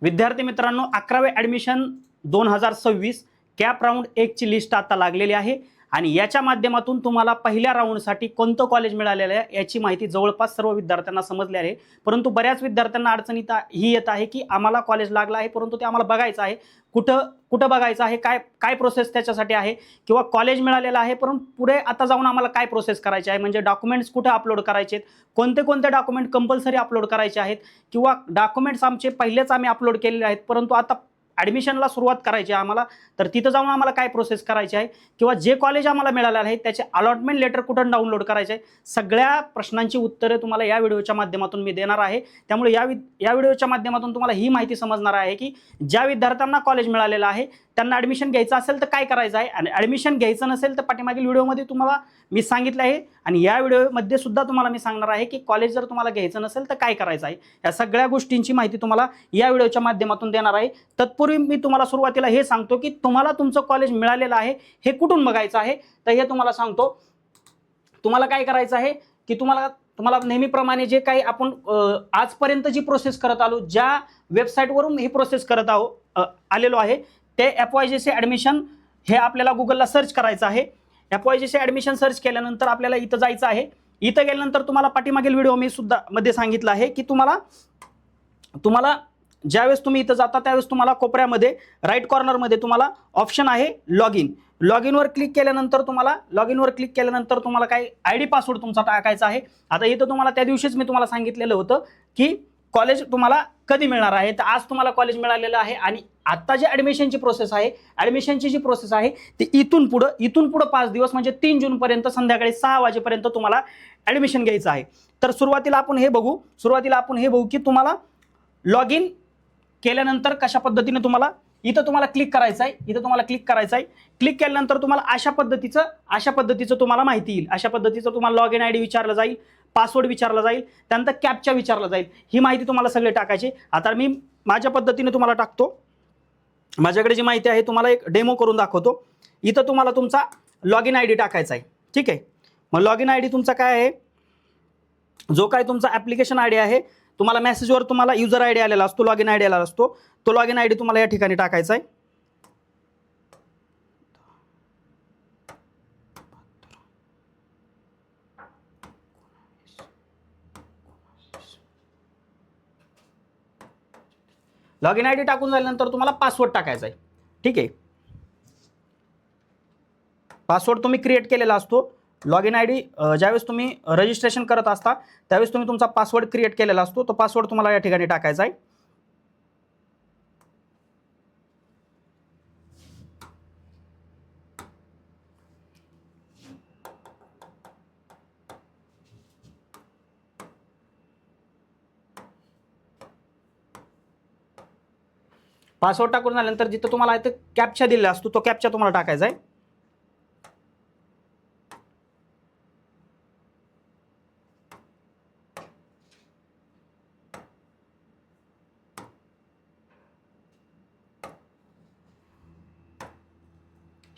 विद्यार्थी मित्रांनो, 11वे admission 2026 cap round 1 ची लिस्ट आता लागलेली आहे आणि याच्या माध्यमातून तुम्हाला पहिल्या राऊंडसाठी कोणतं कॉलेज मिळालेलं आहे याची माहिती जवळपास सर्व विद्यार्थ्यांना समजली आहे। परंतु बऱ्याच विद्यार्थ्यांना अडचणी ही येत आहे की आम्हाला कॉलेज लागलं आहे परंतु ते आम्हाला बघायचं आहे, कुठं बघायचं आहे, काय प्रोसेस त्याच्यासाठी आहे, किंवा कॉलेज मिळालेलं आहे परंतु पुढे आता जाऊन आम्हाला काय प्रोसेस करायची आहे, म्हणजे डॉक्युमेंट्स कुठे अपलोड करायचे आहेत, कोणते डॉक्युमेंट कंपल्सरी अपलोड करायचे आहेत, किंवा डॉक्युमेंट्स आमचे पहिलेच आम्ही अपलोड केलेले आहेत परंतु आता ॲडमिशनला सुरुवात करायची आहे आम्हाला, तर तिथं जाऊन आम्हाला काय प्रोसेस करायची आहे, किंवा जे कॉलेज आम्हाला मिळालं आहे त्याचे अलॉटमेंट लेटर कुठून डाउनलोड करायचे आहे, सगळ्या प्रश्नांची उत्तरे तुम्हाला या व्हिडिओच्या माध्यमातून मी देणार आहे। त्यामुळे या व्हिडिओच्या माध्यमातून तुम्हाला ही माहिती समजणार आहे की ज्या विद्यार्थ्यांना कॉलेज मिळालेलं आहे त्यांना ॲडमिशन घ्यायचं असेल तर काय करायचं आहे, आणि ॲडमिशन घ्यायचं नसेल तर पाठीमागील व्हिडिओमध्ये तुम्हाला मी सांगितलं आहे आणि या व्हिडिओमध्ये सुद्धा तुम्हाला मी सांगणार आहे की कॉलेज जर तुम्हाला घ्यायचं नसेल तर काय करायचं आहे। या सगळ्या गोष्टींची माहिती तुम्हाला या व्हिडिओच्या माध्यमातून देणार आहे। तत्पूर्वी मी तुम्हाला सुरुवातीला हे सांगतो की तुम्हाला तुमचं कॉलेज मिळालेलं आहे हे कुठून बघायचं आहे, तर हे तुम्हाला सांगतो। तुम्हाला काय करायचं आहे की तुम्हाला नेहमीप्रमाणे जे काही आपण आजपर्यंत जी प्रोसेस करत आलो, ज्या वेबसाईटवरून ही प्रोसेस करत आलेलो आहे ते FYGC ॲडमिशन हे आपल्याला गुगलला सर्च करायचं आहे। FYGC ॲडमिशन सर्च केल्यानंतर आपल्याला इथं जायचं आहे। इथं गेल्यानंतर तुम्हाला पाठीमागील व्हिडिओ मी सुद्धा मध्ये सांगितलं आहे की तुम्हाला ज्यावेळेस तुम्ही इथं जाता त्यावेळेस तुम्हाला कोपऱ्यामध्ये राईट कॉर्नरमध्ये तुम्हाला ऑप्शन आहे लॉगिनवर क्लिक केल्यानंतर तुम्हाला काय ID पासवर्ड तुमचा टाकायचा आहे। आता इथं तुम्हाला त्या दिवशीच मी तुम्हाला सांगितलेलं होतं की कॉलेज तुम्हाला कधी मिळणार आहे, तर आज तुम्हाला कॉलेज मिळालेलं आहे आणि आता जे ॲडमिशनची जी प्रोसेस आहे ती इथून पुढं 5 दिवस म्हणजे 3 जूनपर्यंत संध्याकाळी 6 वाजेपर्यंत तुम्हाला ॲडमिशन घ्यायचं आहे। तर सुरुवातीला आपण हे बघू की तुम्हाला लॉगिन केल्यानंतर कशा पद्धतीने तुम्हाला क्लिक करायचं आहे। क्लिक केल्यानंतर तुम्हाला अशा पद्धतीचं तुम्हाला माहिती येईल। अशा पद्धतीचं तुम्हाला लॉगिन ID विचारलं जाईल, पासवर्ड विचारला जाईल, त्यानंतर कॅप्चा विचारला जाईल। ही माहिती तुम्हाला सगळे टाकायची। आता मी माझ्या पद्धतीने तुम्हाला टाकतो। माझ्याकडे जी माहिती आहे तुम्हाला एक डेमो करून दाखवतो। इथं तुम्हाला तुमचा लॉगिन ID टाकायचा आहे, ठीक आहे। मग लॉगिन ID तुमचा काय आहे, जो काय तुमचा ॲप्लिकेशन ID आहे, तुम्हाला मेसेजवर तुम्हाला युजर ID आलेला असतो, लॉगिन ID आलेला असतो, तो लॉगिन ID तुम्हाला या ठिकाणी टाकायचा आहे। लॉगिन ID टाकून झाल्यानंतर तुम्हाला पासवर्ड टाकायचा आहे, ठीक आहे। पासवर्ड तुम्ही क्रिएट केलेला असतो। लॉगिन ID ज्यावेळेस तुम्ही रजिस्ट्रेशन करत असता त्यावेळेस तुम्ही तुमचा पासवर्ड क्रिएट केलेला असतो, तो पासवर्ड तुम्हाला या ठिकाणी टाकायचा आहे। पासवर्ड टाकून झाल्यानंतर जिथं तुम्हाला इथे कॅप्चा दिलेला असतो तो कॅप्चा तुम्हाला टाकायचा आहे।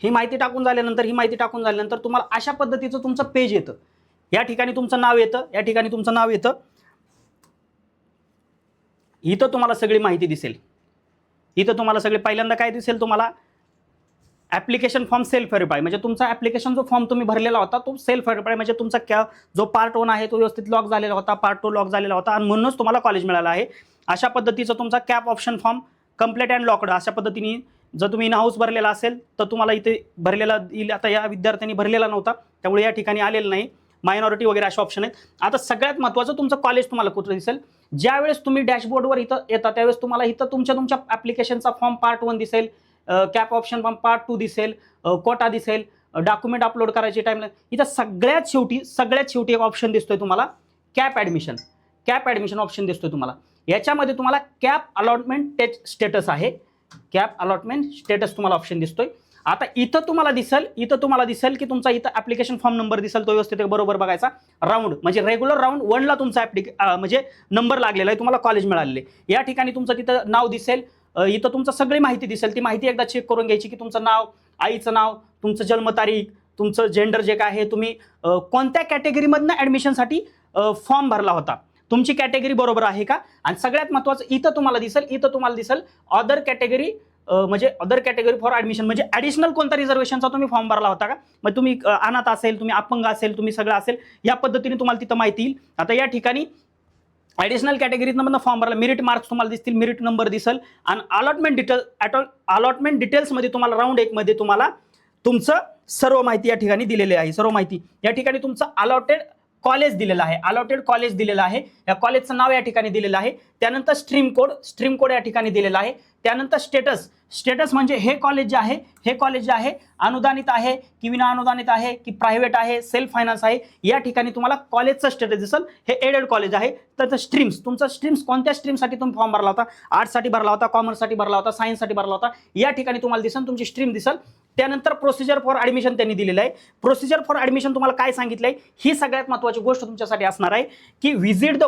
ही माहिती टाकून झाल्यानंतर तुम्हाला अशा पद्धतीचं तुमचं पेज येतं। या ठिकाणी तुमचं नाव येतं, इथं तुम्हाला सगळी माहिती दिसेल। इथं तुम्हाला सगळे पहिल्यांदा काय दिसेल, तुम्हाला ॲप्लिकेशन फॉर्म सेल्फ व्हेरिफाय, म्हणजे तुमचा ॲप्लिकेशन जो फॉर्म तुम्ही भरलेला होता तो सेल्फ व्हेरिफाय, म्हणजे तुमचा जो पार्ट 1 आहे तो व्यवस्थित लॉक झालेला होता, पार्ट 2 लॉक झालेला होता आणि म्हणूनच तुम्हाला कॉलेज मिळालं आहे। अशा पद्धतीचा तुमचा cap option form complete and locked अशा पद्धतीने जर तुम्ही इन हाऊस भरलेला असेल तर तुम्हाला इथे भरलेला येईल। आता या विद्यार्थ्यांनी भरलेला नव्हता त्यामुळे या ठिकाणी आलेलं नाही, मायनॉरिटी वगैरे असे ऑप्शन आहेत। आता सगळ्यात महत्त्वाचं तुमचं कॉलेज तुम्हाला कुठं दिसेल, ज्यावेळेस तुम्ही डॅशबोर्डवर इथं येता त्यावेळेस तुम्हाला इथं तुमच्या ॲप्लिकेशनचा फॉर्म पार्ट 1 दिसेल, कॅप ऑप्शन फॉर्म पार्ट 2 दिसेल, कोटा दिसेल, डॉक्युमेंट अपलोड करायची टाइमलाईन, इथं सगळ्यात शेवटी एक ऑप्शन दिसतोय तुम्हाला कॅप ॲडमिशन ऑप्शन दिसतोय तुम्हाला। याच्यामध्ये तुम्हाला कॅप अलॉटमेंट स्टेटस आहे, कॅप अलॉटमेंट स्टेटस तुम्हाला ऑप्शन दिसतोय। आता इथं तुम्हाला दिसेल की तुमचा इथं ॲप्लिकेशन फॉर्म नंबर दिसेल, तो व्यवस्थित बरोबर बघायचा। राऊंड म्हणजे रेग्युलर राऊंड 1ला तुमचा म्हणजे नंबर लागलेला आहे, तुम्हाला कॉलेज मिळालेले। या ठिकाणी तुमचं तिथं नाव दिसेल, इथं तुमचं सगळी माहिती दिसेल। ती माहिती एकदा चेक करून घ्यायची की तुमचं नाव, आईचं नाव, तुमचं जन्मतारीख, तुमचं जेंडर जे काय आहे, तुम्ही कोणत्या कॅटेगरीमधनं ॲडमिशनसाठी फॉर्म भरला होता, तुमची कॅटेगरी बरोबर आहे का. आणि सगळ्यात महत्त्वाचं इथं तुम्हाला दिसेल अदर कॅटेगरी, म्हणजे अदर कॅटेगरी फॉर ऍडमिशन, म्हणजे ऍडिशनल कोणता रिझर्वेशनचा तुम्ही फॉर्म भरला होता का. मग तुम्ही अनाथ असेल, तुम्ही अपंग असेल, तुम्ही सगळं असेल, या पद्धतीने तुम्हाला तिथं माहिती येईल. आता या ठिकाणी ॲडिशनल कॅटेगरीतनं फॉर्म भरला, मेरिट मार्क्स तुम्हाला दिसतील, मेरिट नंबर दिसेल. आणि अलॉटमेंट डिटेल्समध्ये तुम्हाला राऊंड 1 मध्ये तुम्हाला तुमचं सर्व माहिती या ठिकाणी दिलेली आहे. सर्व माहिती या ठिकाणी तुमचं अलॉटेड कॉलेज दिलेलं आहे. या कॉलेजचं नाव या ठिकाणी दिलेलं आहे. त्यानंतर स्ट्रीम कोड या ठिकाणी दिलेला आहे. त्यानंतर स्टेटस म्हणजे हे कॉलेज जे आहे अनुदानित आहे की विना अनुदानित आहे की प्रायव्हेट आहे, सेल्फ फायनान्स आहे, या ठिकाणी तुम्हाला कॉलेजचं स्टेटस दिसेल. हे एडेड कॉलेज आहे. तर तुमचा स्ट्रीम्स कोणत्या स्ट्रीमसाठी तुम्ही फॉर्म भरला होता, आर्ट्ससाठी भरला होता, कॉमर्ससाठी भरला होता, सायन्ससाठी भरला होता, या ठिकाणी तुम्हाला दिसेल तुमची स्ट्रीम दिसेल. त्यानंतर प्रोसिजर फॉर ॲडमिशन त्यांनी दिलेलं आहे. प्रोसिजर फॉर ॲडमिशन तुम्हाला काय सांगितलंय, ही सगळ्यात महत्त्वाची गोष्ट तुमच्यासाठी असणार आहे की व्हिजिट द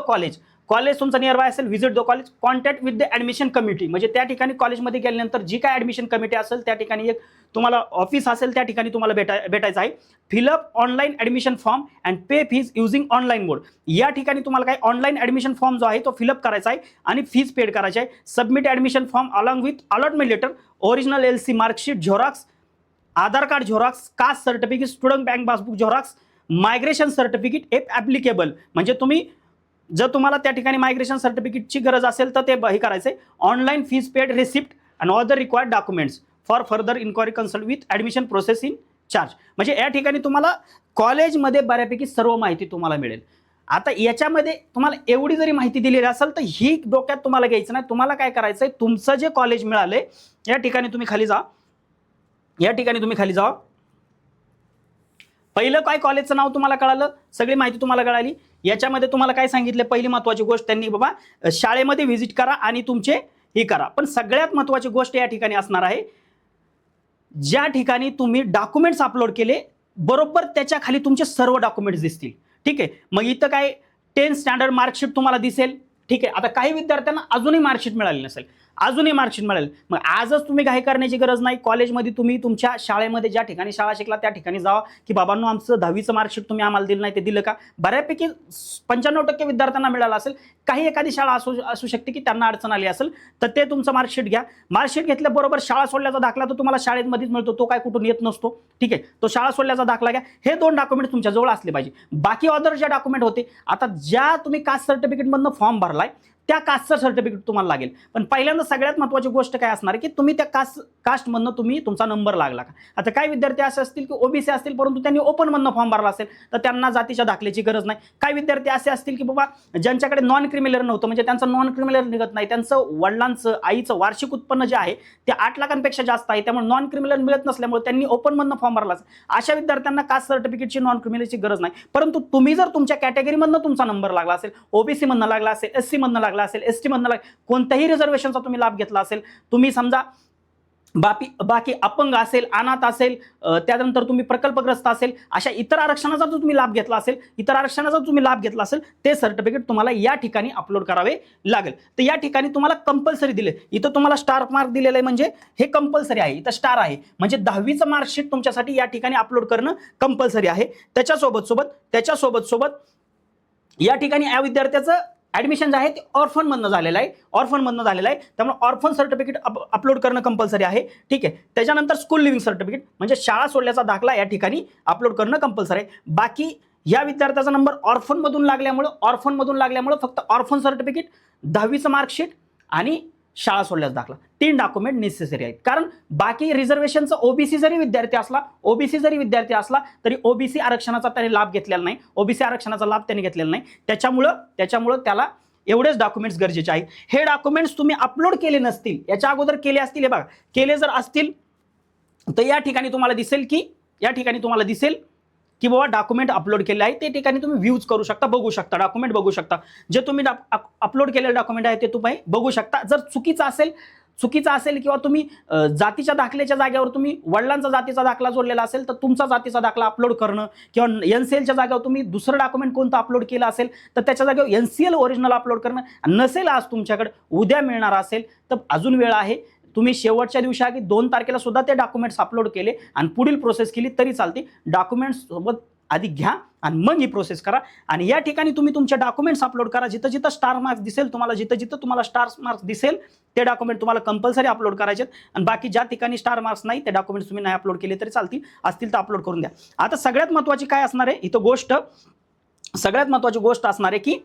कॉलेज तुमचा नियर बाय असेल, visit the college, contact with the admission committee, म्हणजे त्या ठिकाणी कॉलेजमध्ये गेल्यानंतर जी काय ॲडमिशन कमिटी असेल त्या ठिकाणी एक तुम्हाला ऑफिस असेल, त्या ठिकाणी तुम्हाला भेटायचं आहे. Fill up online admission form and pay fees using online mode, या ठिकाणी तुम्हाला काय ऑनलाईन ॲडमिशन फॉर्म जो आहे तो फिलअप करायचा आहे आणि फीज पेड करायची आहे. Submit admission form along with allotment letter, original LC marksheet xerox, Aadhaar card xerox, caste certificate, student bank passbook xerox, migration certificate if applicable, म्हणजे जर तुम्हाला त्या ठिकाणी मायग्रेशन सर्टिफिकेटची गरज असेल तर ते हे करायचं आहे. Online fees paid receipt and other required documents for further inquiry consult with admission process in charge, म्हणजे या ठिकाणी तुम्हाला कॉलेजमध्ये बऱ्यापैकी सर्व माहिती तुम्हाला मिळेल. आता याच्यामध्ये तुम्हाला एवढी जरी माहिती दिलेली असेल तर ही डोक्यात तुम्हाला घ्यायचं नाही. तुम्हाला काय करायचं आहे, तुमचं जे कॉलेज मिळालंय या ठिकाणी तुम्ही खाली जा. पहिलं काय कॉलेजचं नाव तुम्हाला कळालं, सगळी माहिती तुम्हाला कळाली. याच्यामध्ये तुम्हाला काय सांगितलं, पहिली महत्त्वाची गोष्ट त्यांनी बाबा शाळेमध्ये व्हिजिट करा आणि तुमचे हे करा. पण सगळ्यात महत्त्वाची गोष्ट या ठिकाणी असणार आहे, ज्या ठिकाणी तुम्ही डॉक्युमेंट्स अपलोड केले बरोबर त्याच्या खाली तुमचे सर्व डॉक्युमेंट्स दिसतील. ठीक आहे. मग इथं काय 10th स्टँडर्ड मार्कशीट तुम्हाला दिसेल. ठीक आहे. आता काही विद्यार्थ्यांना अजूनही मार्कशीट मिळाली नसेल, मिळेल. मग आजच तुम्ही घाई करण्याची गरज नाही. कॉलेजमध्ये तुम्ही तुमच्या शाळेमध्ये ज्या ठिकाणी शाळा शिकला त्या ठिकाणी जावा की बाबांनो आमचं 10वीचं मार्कशीट तुम्ही आम्हाला दिलं नाही, ते दिलं का. बऱ्यापैकी 95% विद्यार्थ्यांना मिळालं असेल. काही एखादी शाळा असू शकते की त्यांना अडचण आली असेल, तर ते तुमचं मार्कशीट घ्या. मार्कशीट घेतल्याबरोबर शाळा सोडल्याचा दाखला तो तुम्हाला शाळेमध्येच मिळतो, तो काय कुठून येत नसतो. ठीक आहे. तो शाळा सोडल्याचा दाखला घ्या. हे 2 डॉक्युमेंट तुमच्याजवळ असले पाहिजे. बाकी अदर जे डॉक्युमेंट होते, आता ज्या तुम्ही कास्ट सर्टिफिकेटमधनं फॉर्म भरलाय त्या कास्टचं सर्टिफिकेट तुम्हाला लागेल. पण पहिल्यांदा सगळ्यात महत्त्वाची गोष्ट काय असणार की तुम्ही त्या कास्टमधनं तुमचा नंबर लागला का. आता काही विद्यार्थी असे असतील की ओबीसी असतील परंतु त्यांनी ओपनमधनं फॉर्म भरला असेल तर त्यांना जातीच्या दाखल्याची गरज नाही. काही विद्यार्थी असे असतील की बाबा ज्यांच्याकडे नॉन क्रिमिनल नव्हतं, म्हणजे त्यांचं नॉन क्रिमिनल निघत नाही, त्यांचं वडिलांचं आईचं वार्षिक उत्पन्न जे आहे ते 8 लाखांपेक्षा जास्त आहे, त्यामुळे नॉन क्रिमिनल मिळत नसल्यामुळे त्यांनी ओपनमधनं फॉर्म भरला असेल. अशा विद्यार्थ्यांना कास्ट सर्टिफिकेटची नॉन क्रिमिनलची गरज नाही. परंतु तुम्ही जर तुमच्या कॅटेगरीमधनं तुमचा नंबर लागला असेल, ओबीसी मधनं लागला असेल, SC मधनं लागला असेल, ST मधनं कोणत्याही रिझर्वेशनचा तुम्ही लाभ घेतला असेल, तुम्ही समजा बाकी अपंग असेल, अनाथ असेल, त्यानंतर तुम्ही प्रकल्पग्रस्त असेल, अशा इतर आरक्षणाचा जर तुम्ही लाभ घेतला असेल, ते सर्टिफिकेट तुम्हाला या ठिकाणी अपलोड करावे लागेल. तर या ठिकाणी तुम्हाला कंपल्सरी दिले, इथं तुम्हाला स्टार मार्क दिलेलं आहे, म्हणजे हे कंपल्सरी आहे. इथं स्टार आहे म्हणजे 10वीचं मार्कशीट तुमच्यासाठी या ठिकाणी अपलोड करणं कंपल्सरी आहे. त्याच्यासोबत या ठिकाणी या विद्यार्थ्याचं ॲडमिशन जे आहे ते ऑर्फनमधनं झालेलं आहे, त्यामुळे ऑर्फन सर्टिफिकेट अपलोड करणं कंपल्सरी आहे. ठीक आहे. त्याच्यानंतर स्कूल लिव्हिंग सर्टिफिकेट म्हणजे शाळा सोडल्याचा दाखला या ठिकाणी अपलोड करणं कंपल्सरी आहे. बाकी या विद्यार्थ्याचा नंबर ऑर्फनमधून लागल्यामुळे फक्त ऑर्फन सर्टिफिकेट, 10वीचं मार्कशीट आणि शाळा सोडल्याचा दाखला, 3 डॉक्युमेंट नेसेसरी आहेत. कारण बाकी रिझर्वेशनचं ओबीसी जरी विद्यार्थी असला तरी ओबीसी आरक्षणाचा त्याने लाभ घेतलेला नाही, त्याच्यामुळं त्याला एवढेच डॉक्युमेंट्स गरजेचे आहेत. हे डॉक्युमेंट्स तुम्ही अपलोड केले नसतील, याच्या अगोदर केले असतील, हे बघा केले जर असतील तर या ठिकाणी तुम्हाला दिसेल की बाबा डॉक्युमेंट अपलोड केले आहे, ते ठिकाणी तुम्ही व्ह्यूज करू शकता, डॉक्युमेंट बघू शकता. जे तुम्ही अपलोड केलेले डॉक्युमेंट आहे ते तुम्ही बघू शकता. जर चुकीचा असेल किंवा तुम्ही जातीच्या दाखल्याच्या जागेवर तुम्ही वडिलांचा जातीचा दाखला जोडलेला असेल तर तुमचा जातीचा दाखला अपलोड करणं, किंवा NCLच्या जागेवर तुम्ही दुसरं डॉक्युमेंट कोणतं अपलोड केलं असेल तर त्याच्या जागेवर NCL ओरिजिनल अपलोड करणं. नसेल आज तुमच्याकडे, उद्या मिळणार असेल तर अजून वेळ आहे. तुम्ही शेवटच्या दिवशी आधी 2 तारखेला सुद्धा ते डॉक्युमेंट्स अपलोड केले आणि पुढील प्रोसेस केली तरी चालते. डॉक्युमेंट्स सोबत आधी घ्या आणि मग ही प्रोसेस करा. आणि या ठिकाणी तुम्ही तुमचे डॉक्युमेंट्स अपलोड करा. जिथं जिथं स्टार मार्क्स दिसेल तुम्हाला, जिथं जिथं तुम्हाला स्टार मार्क्स दिसेल ते डॉक्युमेंट तुम्हाला कंपल्सरी अपलोड करायचे. आणि बाकी ज्या ठिकाणी स्टार मार्क्स नाही ते डॉक्युमेंट्स तुम्ही नाही अपलोड केले तरी चालतील, असतील तर अपलोड करून द्या. आता सगळ्यात महत्त्वाची काय असणार आहे इथं गोष्ट, सगळ्यात महत्त्वाची गोष्ट असणार आहे की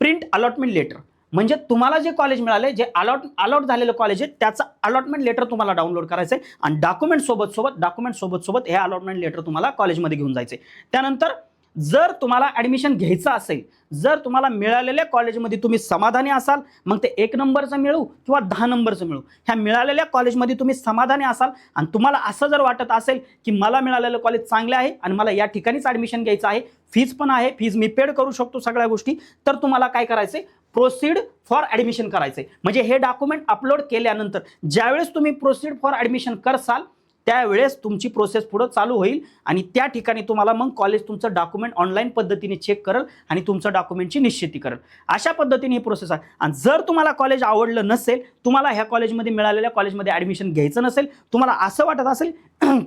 प्रिंट अलॉटमेंट लेटर. म्हणजे तुम्हाला जे कॉलेज मिळाले, जे अलॉट झालेलं कॉलेज आहे त्याचं अलॉटमेंट लेटर तुम्हाला डाउनलोड करायचं आहे आणि डॉक्युमेंट सोबत हे अलॉटमेंट लेटर तुम्हाला कॉलेजमध्ये घेऊन जायचे. त्यानंतर जर तुम्हाला ॲडमिशन घ्यायचं असेल, जर तुम्हाला मिळालेल्या कॉलेजमध्ये तुम्ही समाधानी असाल, मग ते 1 नंबरचं मिळू किंवा 10 नंबरचं मिळू, ह्या मिळालेल्या कॉलेजमध्ये तुम्ही समाधानी असाल आणि तुम्हाला असं जर वाटत असेल की मला मिळालेलं कॉलेज चांगले आहे आणि मला या ठिकाणीच ॲडमिशन घ्यायचं आहे, फीज पण आहे, फीज मी पेड करू शकतो सगळ्या गोष्टी, तर तुम्हाला काय करायचं आहे, प्रोसीड फॉर ॲडमिशन करायचं आहे. म्हणजे हे डॉक्युमेंट अपलोड केल्यानंतर ज्यावेळेस तुम्ही प्रोसीड फॉर ॲडमिशन करसाल त्यावेळेस तुमची प्रोसेस पुढे चालू होईल आणि त्या ठिकाणी तुम्हाला मग कॉलेज तुमचं डॉक्युमेंट ऑनलाईन पद्धतीने चेक करेल आणि तुमचं डॉक्युमेंटची निश्चिती करेल. अशा पद्धतीने ही प्रोसेस आहे. आणि जर तुम्हाला कॉलेज आवडलं नसेल, तुम्हाला ह्या कॉलेजमध्ये मिळालेल्या कॉलेजमध्ये ॲडमिशन घ्यायचं नसेल, तुम्हाला असं वाटत असेल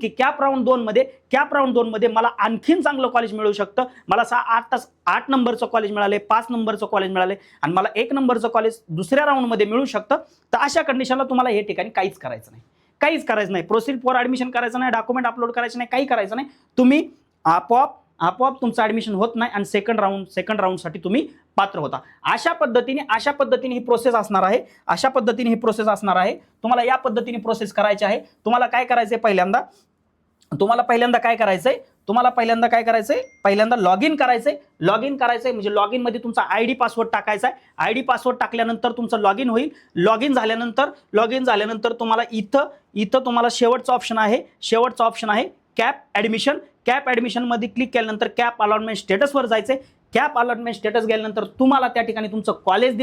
की कॅप राऊंड 2 मध्ये मला आणखीन चांगलं कॉलेज मिळू शकतं, मला 8 नंबरचं कॉलेज मिळाले, 5 नंबरचं कॉलेज मिळाले आणि मला 1 नंबरचं कॉलेज दुसऱ्या राऊंडमध्ये मिळू शकतं, तर अशा कंडिशनला तुम्हाला हे ठिकाणी काहीच करायचं नाही. प्रोसीड फॉर ॲडमिशन करायचं नाही, डॉक्युमेंट अपलोड करायचं नाही, काही करायचं नाही. तुम्ही आपोआप तुमचं ॲडमिशन होत नाही आणि सेकंड राऊंडसाठी तुम्ही पात्र होता. अशा पद्धतीने ही प्रोसेस असणार आहे. तुम्हाला या पद्धतीने प्रोसेस करायची आहे. तुम्हाला काय करायचंय, पहिल्यांदा काय करायचंय, पहिल्यांदा लॉग इन करायचंय. म्हणजे लॉग इन मध्ये तुमचा आयडी पासवर्ड टाकायचा आहे. आयडी पासवर्ड टाकल्यानंतर तुमचं लॉग इन होईल. लॉग इन झाल्यानंतर तुम्हाला इथं तुम्हाला शेवटचा ऑप्शन आहे कॅप ॲडमिशन मध्ये क्लिक केल्यानंतर कॅप अलॉटमेंट स्टेटसवर जायचंय. कॅप अलॉटमेंट स्टेटस गेल्यानंतर तुम्हाला त्या ठिकाणी तुमचं कॉलेज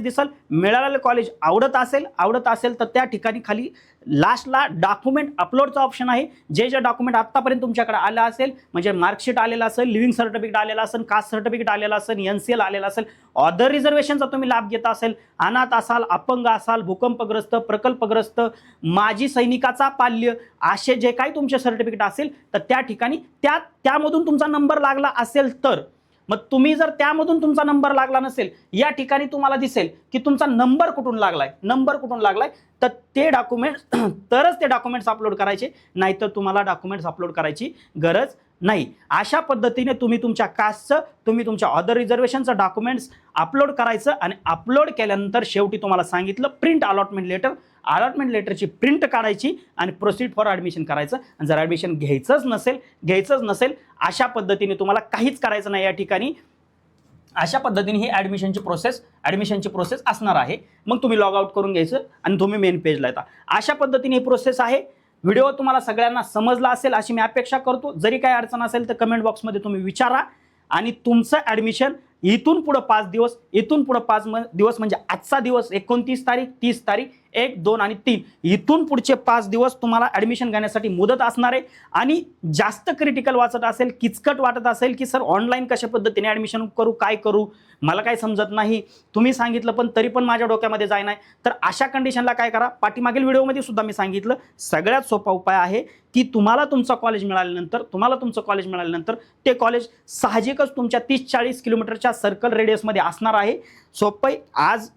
दिसल. मिळालेलं कॉलेज आवडत असेल तर त्या ठिकाणी खाली लास्टला डॉक्युमेंट अपलोडचा ऑप्शन आहे. जे डॉक्युमेंट आत्तापर्यंत तुमच्याकडे आलं असेल, म्हणजे मार्कशीट आलेला असेल, लिव्हिंग सर्टिफिकेट आलेला असेल, कास्ट सर्टिफिकेट आलेला असेल, NCL आलेला असेल, अदर रिझर्वेशनचा तुम्ही लाभ घेत असेल, अनाथ असाल, अपंग असाल, भूकंपग्रस्त, प्रकल्पग्रस्त, माजी सैनिकाचा पाल्य, असे जे काही तुमचे सर्टिफिकेट असेल तर त्या ठिकाणी त्यामधून तुमचा नंबर लागला असेल तर, मग तुम्ही जर त्यामधून तुमचा नंबर लागला नसेल, या ठिकाणी तुम्हाला दिसेल की तुमचा नंबर कुठून लागलाय, तर ते डॉक्युमेंट्स अपलोड करायचे, नाहीतर तुम्हाला डॉक्युमेंट्स अपलोड करायची गरज नाही. अशा पद्धतीने तुम्ही तुमच्या कास्टचं, तुम्ही तुमच्या अदर रिझर्वेशनचं डॉक्युमेंट्स अपलोड करायचं आणि अपलोड केल्यानंतर शेवटी तुम्हाला सांगितलं प्रिंट अलॉटमेंट लेटरची प्रिंट काढायची आणि प्रोसीड फॉर ॲडमिशन करायचं. आणि जर ॲडमिशन घ्यायचंच नसेल अशा पद्धतीने तुम्हाला काहीच करायचं नाही. या ठिकाणी अशा पद्धतीने ही ॲडमिशनची प्रोसेस असणार आहे. मग तुम्ही लॉग आउट करून घ्यायचं आणि तुम्ही मेन पेजला येता. अशा पद्धतीने ही प्रोसेस आहे. व्हिडिओ तुम्हाला सगळ्यांना समजला असेल अशी मी अपेक्षा करतो. जरी काही अडचण असेल तर कमेंट बॉक्समध्ये तुम्ही विचारा आणि तुमचं ॲडमिशन इथून पुढं 5 दिवस म्हणजे आजचा दिवस 29 तारीख, 30 तारीख, 1, 2 आणि 3 इथून पुढचे 5 दिवस तुम्हाला ॲडमिशन घेण्यासाठी मुदत असणार आहे. आणि जास्त क्रिटिकल वाटत असेल, किचकट वाटत असेल की सर ऑनलाईन कशा पद्धतीने ॲडमिशन करू, काय करू, मला काय समजत नाही, तुम्ही सांगितलं पण तरी पण माझ्या डोक्यामध्ये जाय नाही, तर अशा कंडिशनला काय करा, पाठीमागील व्हिडिओमध्ये सुद्धा मी सांगितलं सगळ्यात सोपा उपाय आहे की तुम्हाला तुमचं कॉलेज मिळाल्यानंतर ते कॉलेज साहजिकच तुमच्या 30-40 किलोमीटरच्या सर्कल रेडियसमध्ये असणार आहे. सोपं, आज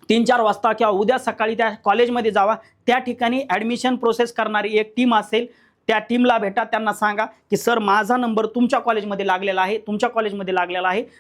3-4 वाजता किंवा उद्या सकाळी त्या कॉलेजमध्ये जावा. त्या ठिकाणी ॲडमिशन प्रोसेस करणारी एक टीम असेल, त्या टीमला भेटा, त्यांना सांगा की सर माझा नंबर तुमच्या कॉलेजमध्ये लागलेला आहे,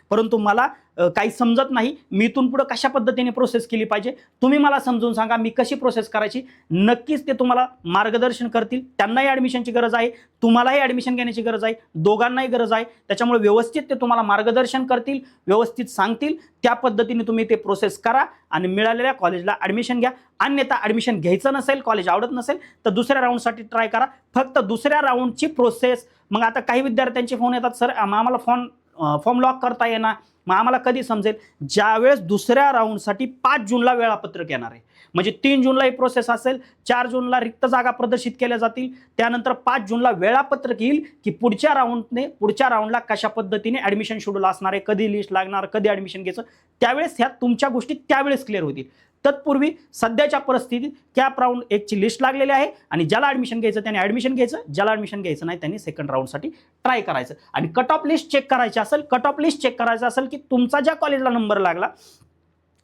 परंतु मला काही समजत नाही, मी इथून पुढे कशा पद्धतीने प्रोसेस केली पाहिजे, तुम्ही मला समजून सांगा मी कशी प्रोसेस करायची. नक्कीच ते तुम्हाला मार्गदर्शन करतील. त्यांनाही ॲडमिशनची गरज आहे, तुम्हालाही ॲडमिशन घेण्याची गरज आहे, दोघांनाही गरज आहे. त्याच्यामुळे व्यवस्थित ते तुम्हाला मार्गदर्शन करतील, व्यवस्थित सांगतील. त्या पद्धतीने तुम्ही ते प्रोसेस करा आणि मिळालेल्या कॉलेजला ॲडमिशन घ्या. अन्यथा ॲडमिशन घ्यायचं नसेल, कॉलेज आवडत नसेल तर दुसऱ्या राऊंडसाठी ट्राय करा. फक्त दुसऱ्या राऊंडची प्रोसेस, मग आता काही विद्यार्थ्यांचे फोन येतात, सर आम्हाला फॉर्म लॉक करता येणार, मग आम्हाला कधी समजेल, ज्यावेळेस दुसऱ्या राऊंडसाठी 5 जूनला वेळापत्रक येणार आहे. म्हणजे 3 जूनला ही प्रोसेस असेल, 4 जूनला रिक्त जागा प्रदर्शित केल्या जातील, त्यानंतर 5 जूनला वेळापत्रक येईल की पुढच्या राऊंडला कशा पद्धतीने ॲडमिशन शेड्यूल असणार आहे, कधी लिस्ट लागणार, कधी ॲडमिशन घ्यायचं, त्यावेळेस ह्या तुमच्या गोष्टी त्यावेळेस क्लिअर होतील. तत्पूर्वी सध्याच्या परिस्थितीत कॅप राऊंड 1ची लिस्ट लागलेली आहे आणि ज्याला ॲडमिशन घ्यायचं त्याने ॲडमिशन घ्यायचं, ज्याला ॲडमिशन घ्यायचं नाही त्यांनी सेकंड राऊंडसाठी ट्राय करायचं. आणि कट ऑफ लिस्ट चेक करायची असेल, कट ऑफ लिस्ट चेक करायचं असेल की तुमचा ज्या कॉलेजला नंबर लागला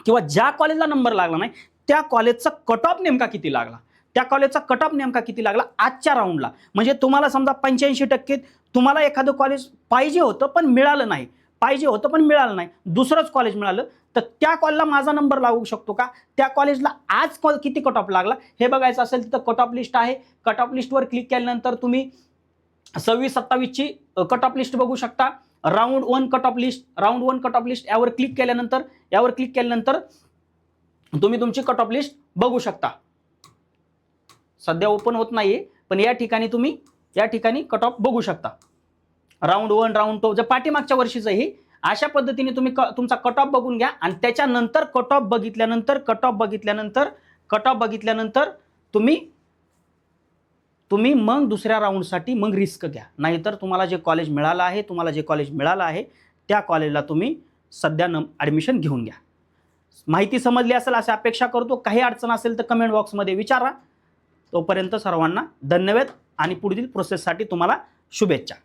किंवा ज्या कॉलेजला नंबर लागला नाही त्या कॉलेजचा कट ऑफ नेमका किती लागला, त्या कॉलेजचा कट ऑफ नेमका किती लागला आजच्या राऊंडला. म्हणजे तुम्हाला समजा 85% तुम्हाला एखादं कॉलेज पाहिजे होतं पण मिळालं नाही, पाहिजे होतं पण मिळालं नाही, दुसरंच कॉलेज मिळालं, तर त्या कॉलेजला माझा नंबर लागू शकतो का, त्या कॉलेजला आज किती कट ऑफ लागला हे बघायचं असेल तिथं कट ऑफ लिस्ट आहे. कट ऑफ लिस्टवर क्लिक केल्यानंतर तुम्ही 26-27ची कट ऑफ लिस्ट बघू शकता. Round 1 cut off list, round 1 cut off list यावर क्लिक केल्यानंतर तुम्ही तुमची कट ऑफ लिस्ट बघू शकता. सध्या ओपन होत नाहीये पण या ठिकाणी कट ऑफ बघू शकता. राऊंड 1, राऊंड 2 जे पाठीमागच्या वर्षीचं हे अशा पद्धतीने तुम्ही तुमचा कट ऑफ बघून घ्या आणि त्याच्यानंतर कट ऑफ बघितल्यानंतर तुम्ही मग दुसऱ्या राऊंडसाठी मग रिस्क घ्या. नाहीतर तुम्हाला जे कॉलेज मिळालं आहे त्या कॉलेजला तुम्ही सध्या ॲडमिशन घेऊन घ्या. माहिती समजली असेल अशी अपेक्षा करतो. काही अडचण असेल तर कमेंट बॉक्समध्ये विचारा. तोपर्यंत सर्वांना धन्यवाद आणि पुढील प्रोसेससाठी तुम्हाला शुभेच्छा.